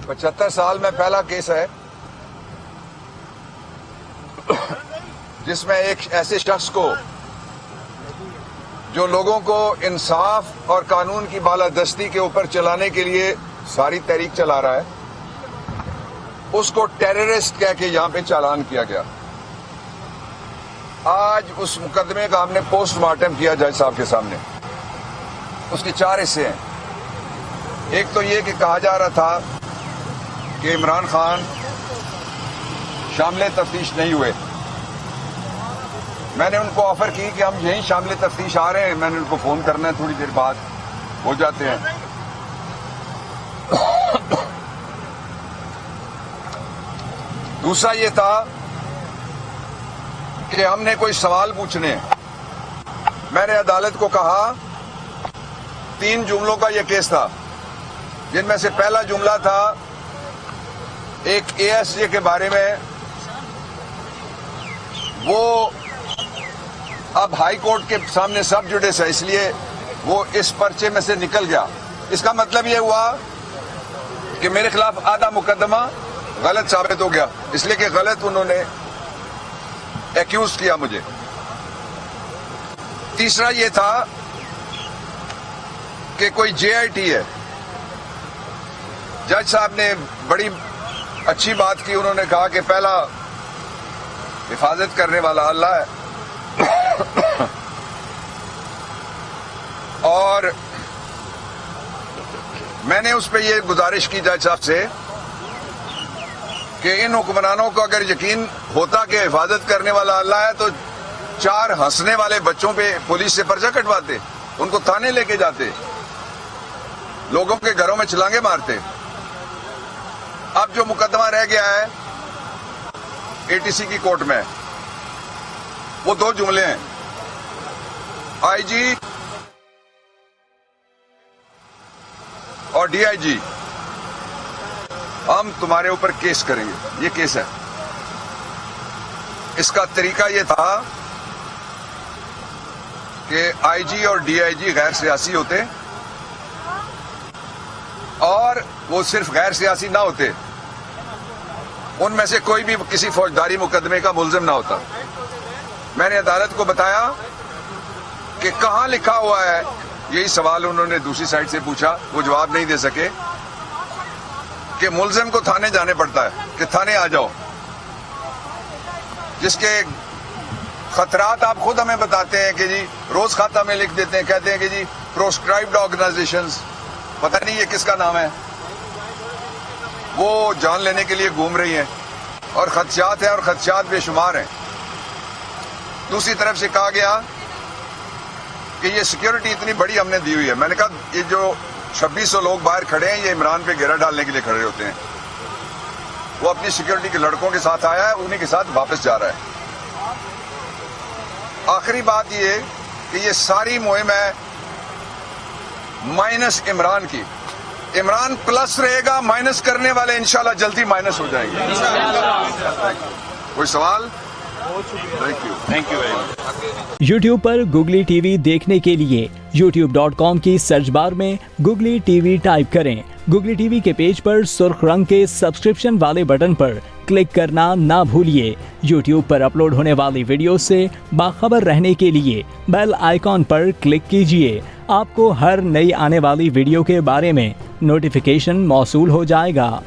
75 साल में पहला केस है जिसमें एक ऐसे शख्स को जो लोगों को इंसाफ और कानून की बालादस्ती के ऊपर चलाने के लिए सारी तहरीक चला रहा है, उसको टेररिस्ट कह के यहां पे चालान किया गया। आज उस मुकदमे का हमने पोस्टमार्टम किया जज साहब के सामने। उसके 4 हिस्से हैं। एक तो ये कि कहा जा रहा था कि इमरान खान शामिल तफ्तीश नहीं हुए। मैंने उनको ऑफर की कि हम यहीं शामिल तफ्तीश आ रहे हैं, मैंने उनको फोन करना है, थोड़ी देर बाद हो जाते हैं। दूसरा ये था कि हमने कोई सवाल पूछने। मैंने अदालत को कहा 3 जुमलों का यह केस था, जिनमें से पहला जुमला था एक एएसजे के बारे में। वो अब हाई कोर्ट के सामने सब जुडिस है, इसलिए वो इस पर्चे में से निकल गया। इसका मतलब यह हुआ कि मेरे खिलाफ आधा मुकदमा गलत साबित हो गया, इसलिए कि गलत उन्होंने एक्यूज किया मुझे। तीसरा यह था कि कोई जेआईटी है। जज साहब ने बड़ी अच्छी बात की, उन्होंने कहा कि पहला हिफाजत करने वाला अल्लाह है और मैंने उस पर यह गुजारिश की जज साहब से कि इन हुक्मरानों को अगर यकीन होता कि हिफाजत करने वाला अल्लाह है तो 4 हंसने वाले बच्चों पे पुलिस से पर्चा कटवाते, उनको थाने लेके जाते, लोगों के घरों में छलांगे मारते। अब जो मुकदमा रह गया है एटीसी की कोर्ट में, वो 2 जुमले हैं। आईजी और डीआईजी, हम तुम्हारे ऊपर केस करेंगे। ये केस है। इसका तरीका ये था कि आईजी और डीआईजी गैर सियासी होते और वो सिर्फ गैर सियासी ना होते, उनमें से कोई भी किसी फौजदारी मुकदमे का मुल्जिम ना होता। मैंने अदालत को बताया कि कहां लिखा हुआ है, यही सवाल उन्होंने दूसरी साइड से पूछा, वो जवाब नहीं दे सके कि मुल्जिम को थाने जाने पड़ता है कि थाने आ जाओ, जिसके खतरात आप खुद हमें बताते हैं कि जी रोज खाता में लिख देते हैं, कहते हैं कि जी प्रोस्क्राइब्ड ऑर्गेनाइजेशंस, पता नहीं ये किसका नाम है, वो जान लेने के लिए घूम रही हैं और खदशात है और खदशात बेशुमार हैं। दूसरी तरफ से कहा गया कि ये सिक्योरिटी इतनी बड़ी हमने दी हुई है। मैंने कहा ये जो 2600 लोग बाहर खड़े हैं, ये इमरान पे घेरा डालने के लिए खड़े होते हैं। वो अपनी सिक्योरिटी के लड़कों के साथ आया है, उन्हीं के साथ वापस जा रहा है। आखिरी बात ये कि ये सारी मुहिम है माइनस इमरान की। इमरान प्लस रहेगा, माइनस करने वाले इंशाल्लाह जल्दी माइनस हो जाएंगे। कोई सवाल? Thank you very much. YouTube पर गुगली टीवी देखने के लिए youtube.com की सर्च बार में गुगली टीवी टाइप करें। गुगली टीवी के पेज पर सुर्ख रंग के सब्सक्रिप्शन वाले बटन पर क्लिक करना ना भूलिए। YouTube पर अपलोड होने वाली वीडियो से बाखबर रहने के लिए बेल आइकॉन पर क्लिक कीजिए। आपको हर नई आने वाली वीडियो के बारे में नोटिफिकेशन मौसूल हो जाएगा।